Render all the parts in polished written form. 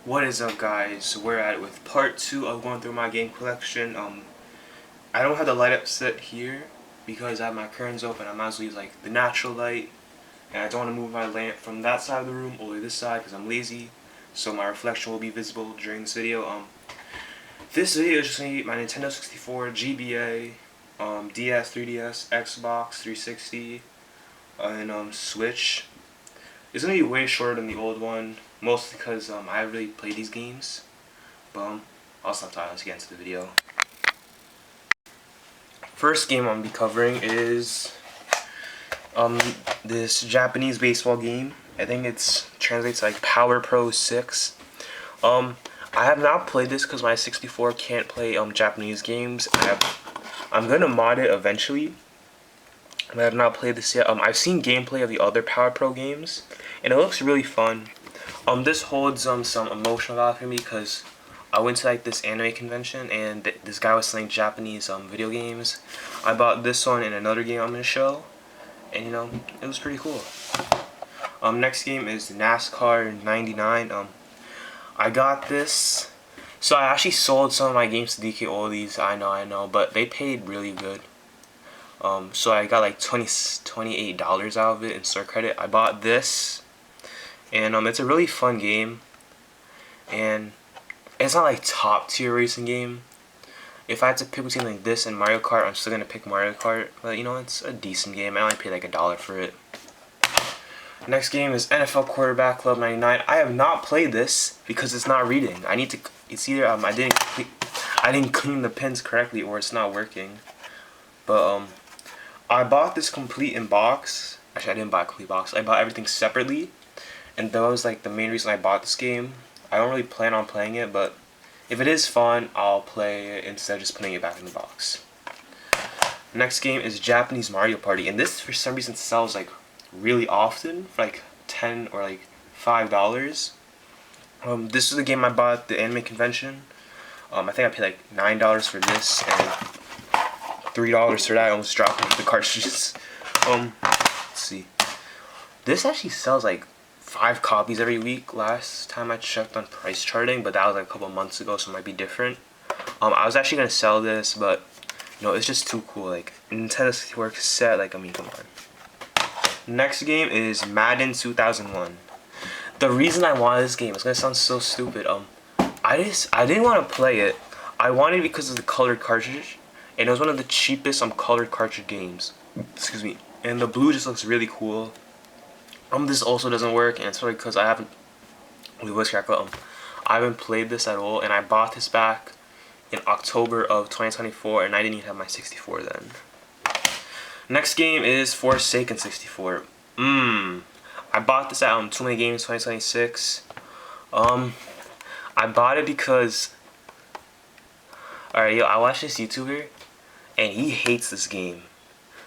What is up, guys? We're at it with part 2 of going through my game collection. I don't have the light up set here because I have my curtains open. I might as well use like the natural light, and I don't want to move my lamp from that side of the room over to this side because I'm lazy. So my reflection will be visible during this video. This video is just gonna be my Nintendo 64, GBA, DS, 3DS, Xbox 360, and Switch. It's gonna be way shorter than the old one, mostly because I haven't really played these games. But I'll stop talking. Let's get into the video. First game I'm gonna be covering is this Japanese baseball game. I think it's translates like Power Pro 6. I have not played this because my 64 can't play Japanese games. I'm gonna mod it eventually. I have not played this yet. I've seen gameplay of the other Power Pro games, and it looks really fun. This holds some emotional value for me because I went to like this anime convention and this guy was selling Japanese video games. I bought this one and another game I'm gonna show, and it was pretty cool. Next game is NASCAR 99. I got this. So I actually sold some of my games to DK Oldies. I know, but they paid really good. So I got like $28 out of it in store credit. I bought this, and it's a really fun game, and it's not like top tier racing game. If I had to pick between like this and Mario Kart, I'm still gonna pick Mario Kart, but it's a decent game. I only paid like $1 for it. Next game is NFL Quarterback Club 99. I have not played this because it's not reading. It's either I didn't clean the pins correctly or it's not working. But I bought this complete in box. Actually, I didn't buy a complete box. I bought everything separately, and that was like the main reason I bought this game. I don't really plan on playing it, but if it is fun, I'll play it instead of just putting it back in the box. Next game is Japanese Mario Party, and this for some reason sells like really often for like $10 or like $5. This is the game I bought at the anime convention. I think I paid like $9 for this and $3 for that. I almost dropped the cartridges. Let's see. This actually sells like 5 copies every week. Last time I checked on price charting, but that was like a couple months ago, so it might be different. I was actually gonna sell this, but it's just too cool. Like Nintendo 64 cassette. Like, I mean, come on. Next game is Madden 2001. The reason I wanted this game, it's gonna sound so stupid. I didn't want to play it. I wanted it because of the colored cartridge, and it was one of the cheapest colored cartridge games. Excuse me. And the blue just looks really cool. This also doesn't work, and it's probably because I haven't played this at all, and I bought this back in October of 2024, and I didn't even have my 64 then. Next game is Forsaken 64. I bought this at Too Many Games 2026. I bought it because I watched this YouTuber and he hates this game.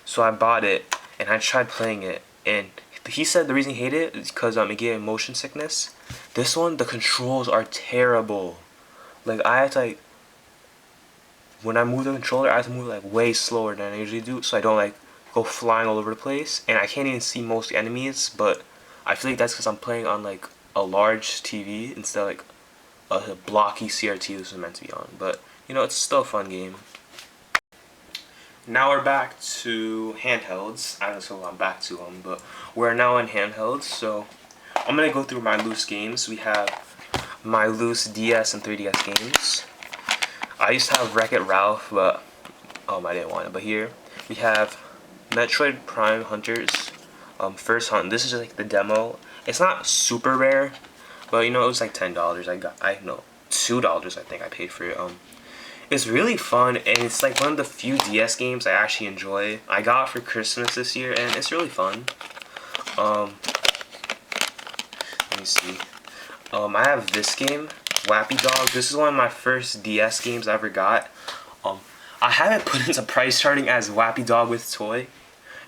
So I bought it and I tried playing it, and he said the reason he hated it is because it gave him motion sickness. This one, the controls are terrible. Like, I had to when I move the controller, I have to move like way slower than I usually do, so I don't like go flying all over the place, and I can't even see most enemies. But I feel like that's because I'm playing on like a large TV instead of like a blocky CRT this was meant to be on. But it's still a fun game. Now we're back to handhelds. I don't know what I'm back to them, but we're now in handhelds. So I'm gonna go through my loose games. We have my loose DS and 3DS games. I used to have Wreck-It Ralph, but I didn't want it. But here we have Metroid Prime Hunters First Hunt. This is like the demo. It's not super rare, but it was like $10. $2 I think I paid for it. It's really fun, and it's like one of the few DS games I actually enjoy. I got it for Christmas this year, and it's really fun. Let me see. I have this game, Wappy Dog. This is one of my first DS games I ever got. I have it put into price charting as Wappy Dog with toy.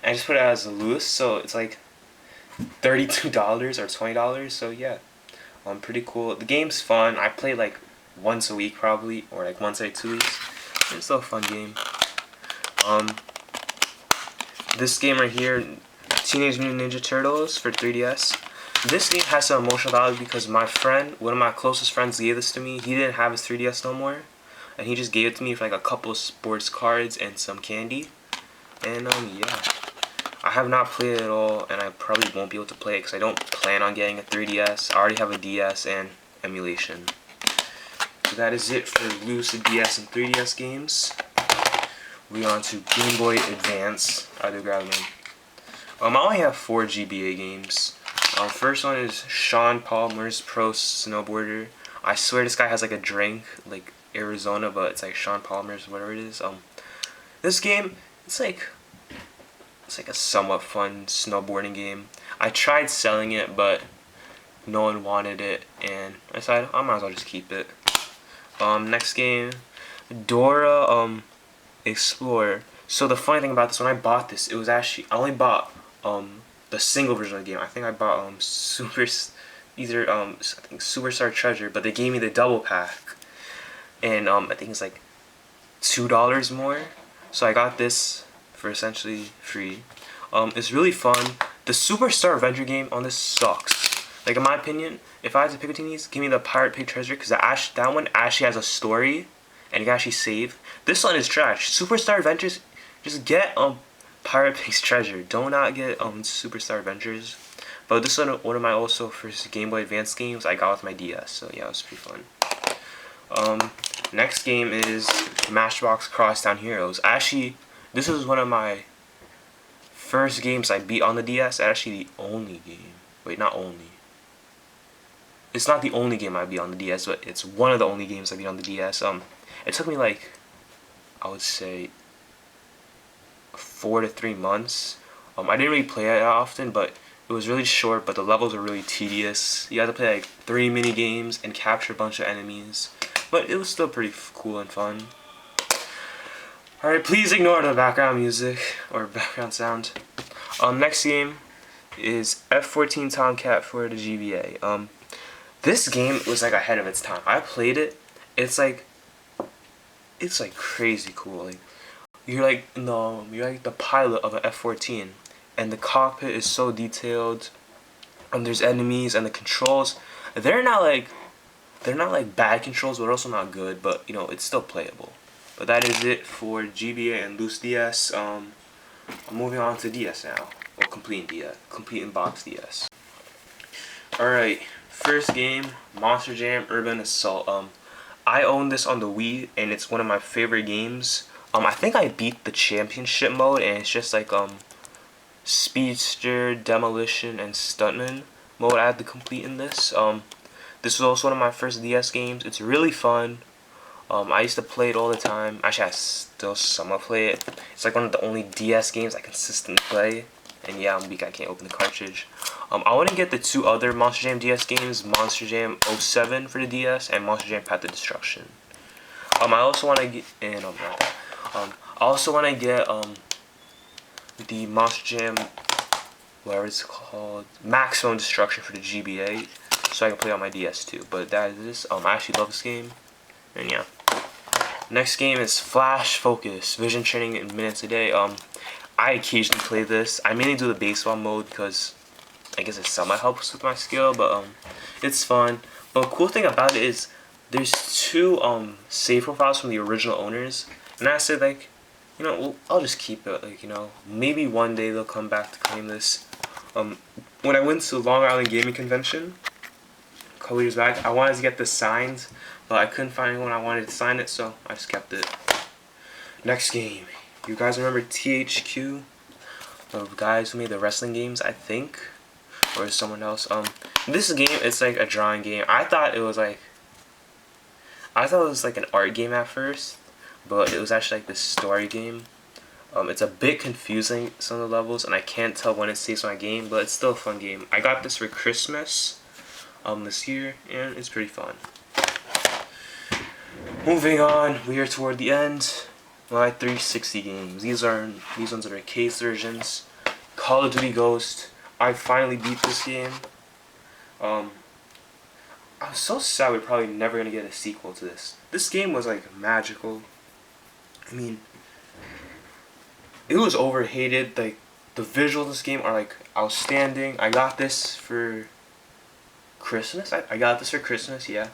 And I just put it as a loose, so it's like $32 or $20. So yeah, pretty cool. The game's fun. I play like once a week probably, or like once every 2 weeks. It's still a fun game. This game right here, Teenage Mutant Ninja Turtles for 3DS. This game has some emotional value because my friend, one of my closest friends, gave this to me. He didn't have his 3DS no more, and he just gave it to me for like a couple of sports cards and some candy. And yeah, I have not played it at all, and I probably won't be able to play it because I don't plan on getting a 3DS. I already have a DS and emulation. So that is it for Lucid DS and 3DS games. We on to Game Boy Advance. I do grab them. I only have 4 GBA games. First one is Sean Palmer's Pro Snowboarder. I swear this guy has like a drink, like Arizona, but it's like Sean Palmer's, whatever it is. This game, it's like a somewhat fun snowboarding game. I tried selling it, but no one wanted it, and I decided I might as well just keep it. Next game, Dora Explorer. So the funny thing about this, when I bought this, it was actually I only bought the single version of the game. I think I bought I think Superstar Treasure, but they gave me the double pack, and I think it's like $2 more. So I got this for essentially free. It's really fun. The Superstar Adventure game on this sucks. Like, in my opinion, if I had to pick between these, give me the Pirate Pig Treasure, because that one actually has a story and you can actually save. This one is trash. Superstar Adventures, just get Pirate Pig's Treasure. Do not get Superstar Adventures. But this one of my also first Game Boy Advance games I got with my DS, so yeah, it was pretty fun. Next game is Smashbox Crosstown Heroes. Actually, this is one of my first games I beat on the DS. Actually, the only game. Wait, not only. It's not the only game I beat on the DS, but it's one of the only games I beat on the DS. It took me like, I would say, 4 to 3 months. I didn't really play it often, but it was really short, but the levels were really tedious. You had to play like 3 mini games and capture a bunch of enemies, but it was still pretty cool and fun. Alright, please ignore the background music or background sound. Next game is F-14 Tomcat for the GBA. This game was like ahead of its time. I played it. It's like crazy cool. Like you're like the pilot of an F-14, and the cockpit is so detailed. And there's enemies, and the controls. They're not like bad controls, but also not good. But you know, it's still playable. But that is it for GBA and Loose DS. I'm moving on to DS now. Well, Complete in Box DS. Alright, first game, Monster Jam Urban Assault. I own this on the Wii, and it's one of my favorite games. I think I beat the championship mode, and it's just like Speedster, Demolition, and Stuntman mode I had to complete in this. This was also one of my first DS games. It's really fun. I used to play it all the time. Actually, I still somewhat play it. It's like one of the only DS games I consistently play. And yeah, I'm weak, I can't open the cartridge. I want to get the 2 other Monster Jam DS games, Monster Jam 07 for the DS and Monster Jam Path to Destruction. I also want to get I also want to get the Monster Jam, whatever it's called, Maximum Destruction for the GBA, so I can play on my DS too. But that is this. I actually love this game, and yeah. Next game is Flash Focus Vision Training in minutes a day. I occasionally play this. I mainly do the baseball mode because I guess it somewhat helps with my skill, but it's fun. But the cool thing about it is there's 2 save profiles from the original owners, and I said, like, you know, well, I'll just keep it. Like, you know, maybe one day they'll come back to claim this. When I went to Long Island Gaming Convention a couple years back, I wanted to get this signed, but I couldn't find anyone I wanted to sign it, so I just kept it. Next game. You guys remember THQ? The guys who made the wrestling games, I think? Or someone else? This game, it's like a drawing game. I thought it was like an art game at first, but it was actually like this story game. It's a bit confusing, some of the levels, and I can't tell when it saves my game, but it's still a fun game. I got this for Christmas this year, and it's pretty fun. Moving on, we are toward the end. My 360 games. These ones are case versions. Call of Duty Ghost. I finally beat this game. I'm so sad we're probably never gonna get a sequel to this. This game was like magical. I mean, it was overhated. Like the visuals of this game are like outstanding. I got this for Christmas. I got this for Christmas. Yeah.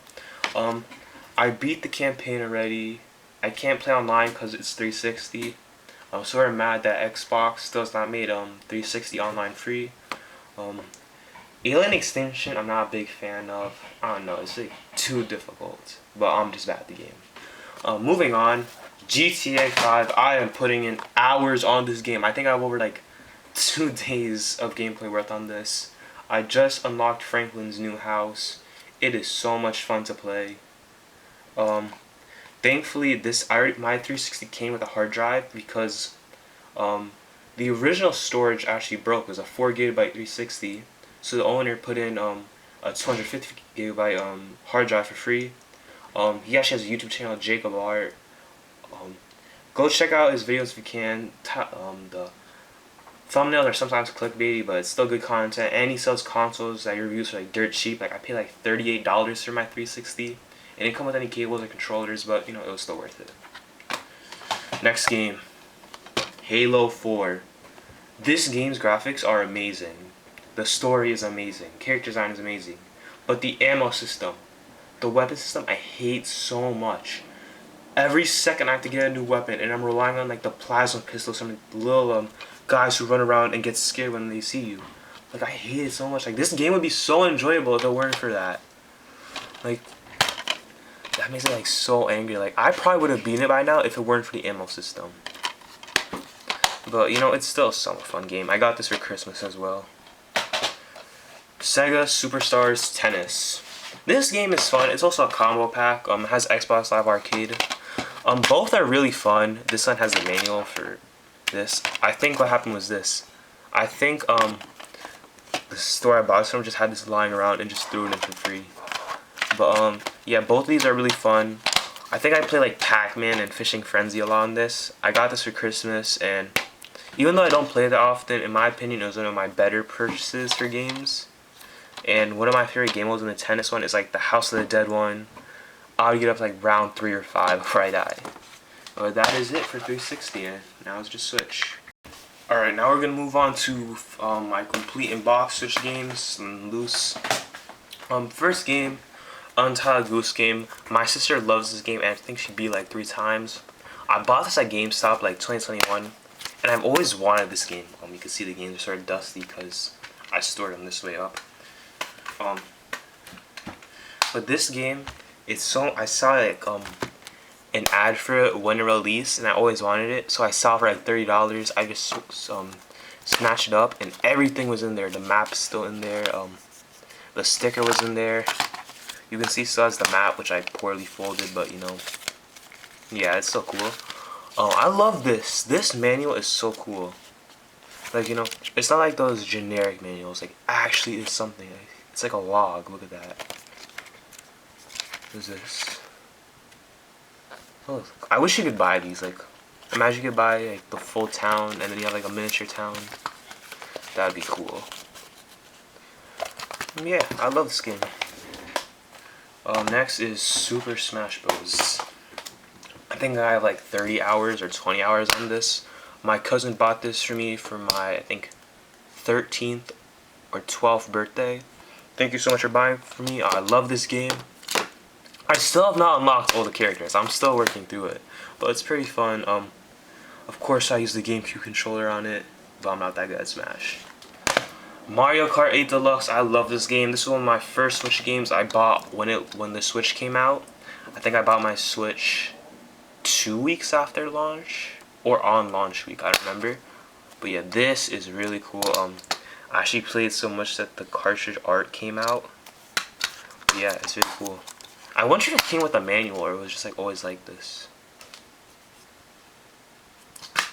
I beat the campaign already. I can't play online because it's 360. I'm sort of mad that Xbox still has not made 360 online free. Alien Extinction, I'm not a big fan of. I don't know, it's like too difficult. But I'm just bad at the game. Moving on, GTA 5. I am putting in hours on this game. I think I have over like 2 days of gameplay worth on this. I just unlocked Franklin's new house. It is so much fun to play. Thankfully, my 360 came with a hard drive because the original storage actually broke. It was a 4 gigabyte 360, so the owner put in a 250 gigabyte hard drive for free. He actually has a YouTube channel, Jacob Art. Go check out his videos if you can. The thumbnails are sometimes clickbaity, but it's still good content. And he sells consoles that he reviews for like dirt cheap. Like I paid like $38 for my 360. It didn't come with any cables or controllers, but you know, it was still worth it. Next game, Halo 4. This game's graphics are amazing. The story is amazing. Character design is amazing. But the ammo system, the weapon system, I hate so much. Every second I have to get a new weapon, and I'm relying on like the plasma pistols from the little guys who run around and get scared when they see you. Like I hate it so much. Like this game would be so enjoyable if it weren't for that. Like that makes me like so angry. Like I probably would have beaten it by now if it weren't for the ammo system. But you know, it's still a somewhat fun game. I got this for Christmas as well. Sega Superstars Tennis. This game is fun. It's also a combo pack. It has Xbox Live Arcade. Both are really fun. This one has the manual for this. I think what happened was this. I think the store I bought this from just had this lying around and just threw it in for free. But yeah, both of these are really fun. I think I play like Pac-Man and Fishing Frenzy a lot on this. I got this for Christmas, and even though I don't play it that often, in my opinion, it was one of my better purchases for games. And one of my favorite game modes in the tennis one is like the House of the Dead one. I would get up to like round 3 or 5 before I die. But that is it for 360, and now it's just Switch. Alright, now we're going to move on to my complete and box Switch games and loose. First game, Untitled Goose Game. My sister loves this game, and I think she beat it like 3 times. I bought this at GameStop like 2021, and I've always wanted this game. You can see the games are sort of dusty because I stored them this way up. But this game, I saw like an ad for it when it released, and I always wanted it, so I saw it for like $30. I just snatched it up, and everything was in there. The map's still in there. The sticker was in there. You can see still has the map, which I poorly folded, but you know, yeah, it's so cool. I love this. This manual is so cool. Like, you know, it's not like those generic manuals. Like, actually, it's something. It's like a log. Look at that. What is this? Oh, I wish you could buy these. Like, imagine you could buy like the full town, and then you have like a miniature town. That'd be cool. Yeah, I love this game. Next is Super Smash Bros. I think I have like 30 hours or 20 hours on this. My cousin bought this for me for my, I think, 13th or 12th birthday. Thank you so much for buying for me. I love this game. I still have not unlocked all the characters. I'm still working through it, but it's pretty fun. Of course I use the GameCube controller on it, but I'm not that good at Smash. Mario Kart 8 Deluxe. I love this game. This was one of my first Switch games I bought when the Switch came out. I think I bought my Switch 2 weeks after launch, or on launch week, I don't remember. But yeah, this is really cool. I actually played so much that the cartridge art came out. But yeah, it's really cool. I wonder if it came with a manual or it was just like always like this.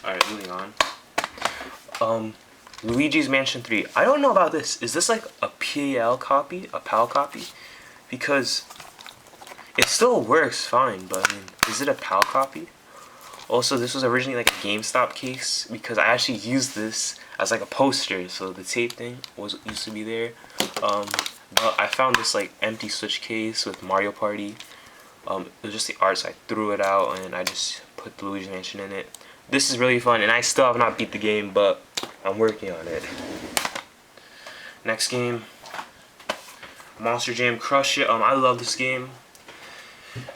Alright, moving on. Luigi's Mansion 3. I don't know about this. Is this like a PAL copy? A PAL copy? Because it still works fine, but I mean, is it a PAL copy? Also, this was originally like a GameStop case because I actually used this as like a poster, so the tape thing used to be there. But I found this like empty Switch case with Mario Party. It was just the art, so I threw it out and I just put the Luigi's Mansion in it. This is really fun, and I still have not beat the game, but I'm working on it. Next game, Monster Jam Crush It. I love this game.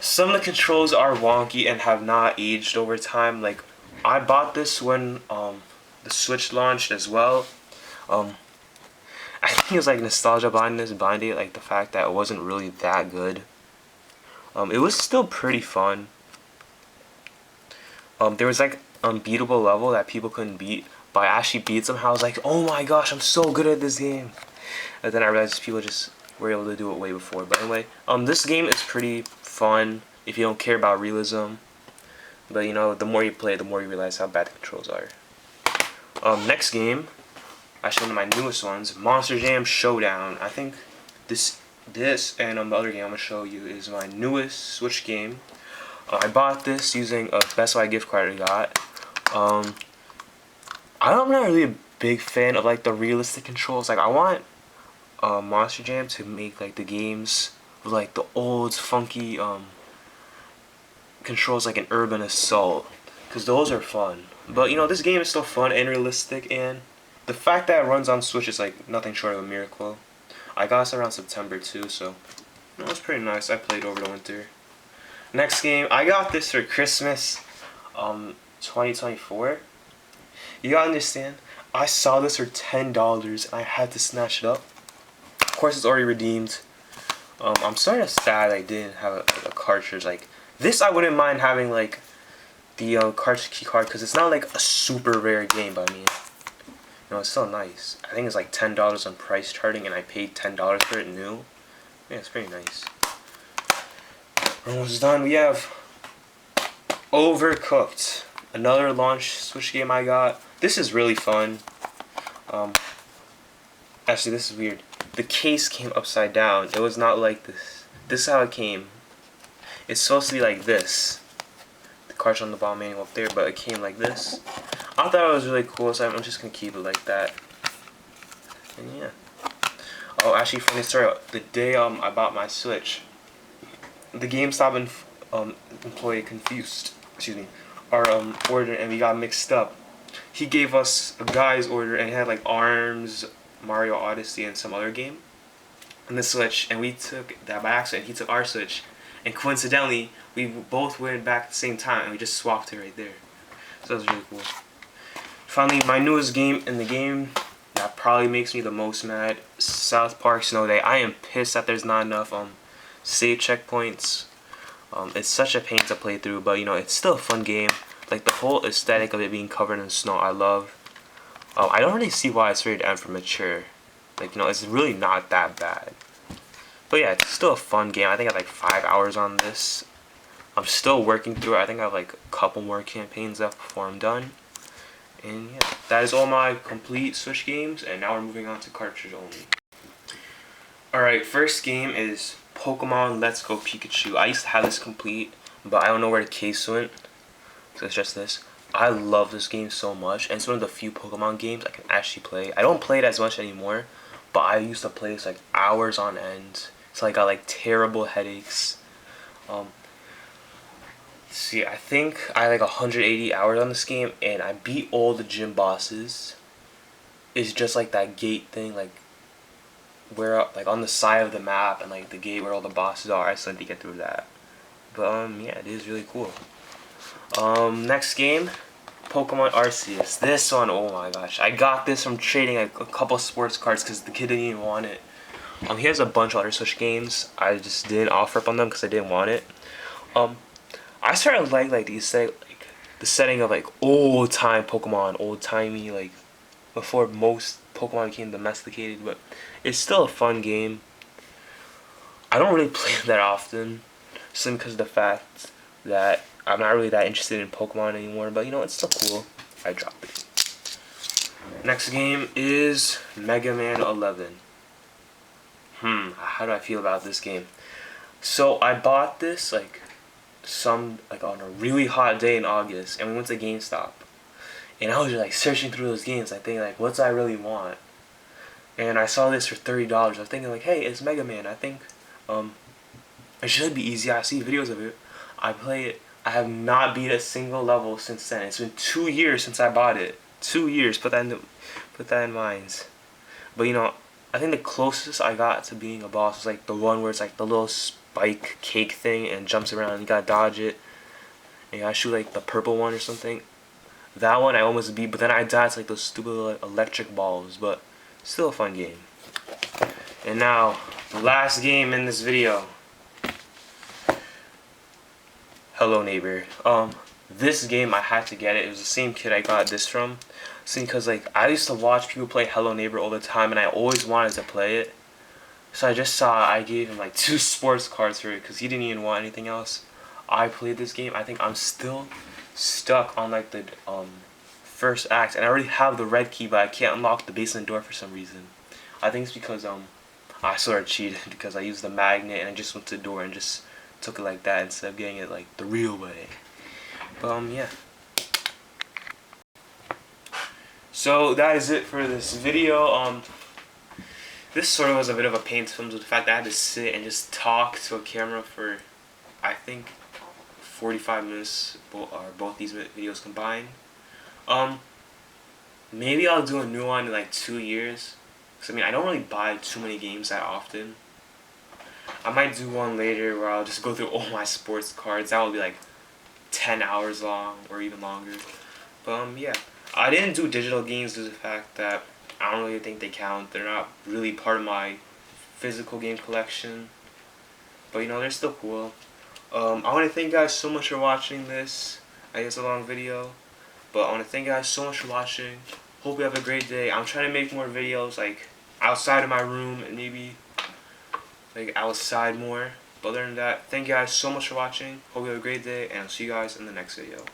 Some of the controls are wonky and have not aged over time. Like, I bought this when the Switch launched as well. I think it was like nostalgia blindness blinded, like the fact that it wasn't really that good. It was still pretty fun. There was like unbeatable level that people couldn't beat, but I actually beat somehow. I was like, oh my gosh, I'm so good at this game. And then I realized people just were able to do it way before. But anyway, this game is pretty fun if you don't care about realism. But you know, the more you play, the more you realize how bad the controls are. Next game, actually one of my newest ones, Monster Jam Showdown. I think this and the other game I'm gonna show you is my newest Switch game. I bought this using a Best Buy gift card I got. I'm not really a big fan of like the realistic controls. Like I want Monster Jam to make like the games with like the old funky controls like an Urban Assault, because those are fun. But you know, this game is still fun and realistic, and the fact that it runs on Switch is like nothing short of a miracle. I got this around September too, so it was pretty nice. I played over the winter. Next game, I got this for Christmas 2024. You gotta understand, I saw this for $10 and I had to snatch it up. Of course, it's already redeemed. I'm sort of sad I didn't have a cartridge like this. I wouldn't mind having like the cartridge key card, because it's not like a super rare game, but I mean, you know, it's still nice. I think it's like $10 on price charting, and I paid $10 for it new. Yeah, it's pretty nice. Almost done. We have Overcooked, another launch Switch game I got. This is really fun. Actually, this is weird. The case came upside down. It was not like this. This is how it came. It's supposed to be like this. The cartridge on the bottom manual up there, but it came like this. I thought it was really cool, so I'm just gonna keep it like that. And yeah. Oh, actually, funny story. The day I bought my Switch, the GameStop employee confused, our order, and we got mixed up. He gave us a guy's order, and it had like ARMS, Mario Odyssey, and some other game on the Switch, and we took that by accident. He took our Switch, and coincidentally, we both went back at the same time, and we just swapped it right there. So that was really cool. Finally, my newest game in the game that probably makes me the most mad, South Park Snow Day. I am pissed that there's not enough save checkpoints. It's such a pain to play through, but you know, it's still a fun game. Like the whole aesthetic of it being covered in snow, I love. I don't really see why it's rated M for mature. Like, you know, it's really not that bad. But yeah, it's still a fun game. I think I have like 5 hours on this. I'm still working through it. I think I have like a couple more campaigns left before I'm done. And yeah, that is all my complete Switch games, and now we're moving on to cartridge only. Alright, first game is Pokemon Let's Go Pikachu. I used to have this complete, but I don't know where the case went, so it's just this. I love this game so much, and it's one of the few Pokemon games I can actually play. I don't play it as much anymore, but I used to play this like hours on end. So I got like terrible headaches. See, I think I had like 180 hours on this game, and I beat all the gym bosses. It's just like that gate thing, like where like on the side of the map and like the gate where all the bosses are. I still need to get through that. But yeah, it is really cool. Next game, Pokemon Arceus. This one, oh my gosh, I got this from trading a couple sports cards because the kid didn't even want it. Here's a bunch of other Switch games. I just didn't offer up on them because I didn't want it. I started to like the setting of like old time Pokemon, old timey, like before most Pokemon became domesticated. But it's still a fun game. I don't really play it that often, simply because of the fact that I'm not really that interested in Pokemon anymore. But you know, it's still cool. I dropped it. Next game is Mega Man 11. How do I feel about this game? So I bought this like on a really hot day in August, and we went to GameStop, and I was just like searching through those games, like thinking like, what do I really want? And I saw this for $30. I was thinking like, hey, it's Mega Man. I think it should be easy. I see videos of it. I play it. I have not beat a single level since then. It's been 2 years since I bought it. 2 years. Put that in mind. But you know, I think the closest I got to being a boss was like the one where it's like the little spike cake thing and jumps around and you gotta dodge it. And you gotta shoot like the purple one or something. That one I almost beat, but then I died to like those stupid like, electric balls, but still a fun game. And now, the last game in this video. Hello Neighbor. This game I had to get it. It was the same kid I got this from. See, because like I used to watch people play Hello Neighbor all the time, and I always wanted to play it. So I just saw I gave him like 2 sports cards for it because he didn't even want anything else. I played this game. I think I'm still stuck on like the first act, and I already have the red key, but I can't unlock the basement door for some reason. I think it's because I sort of cheated because I used the magnet and I just went to the door and just took it like that instead of getting it like the real way. But yeah. So that is it for this video. This sort of was a bit of a pain to film with the fact that I had to sit and just talk to a camera for, I think, 45 minutes, both these videos combined. Maybe I'll do a new one in like 2 years. Cause I mean, I don't really buy too many games that often. I might do one later where I'll just go through all my sports cards. That will be like 10 hours long or even longer. But yeah. I didn't do digital games due to the fact that I don't really think they count. They're not really part of my physical game collection. But you know, they're still cool. I want to thank you guys so much for watching this. I guess a long video. But I want to thank you guys so much for watching. Hope you have a great day. I'm trying to make more videos like outside of my room and maybe like outside more. But other than that, thank you guys so much for watching. Hope you have a great day and I'll see you guys in the next video.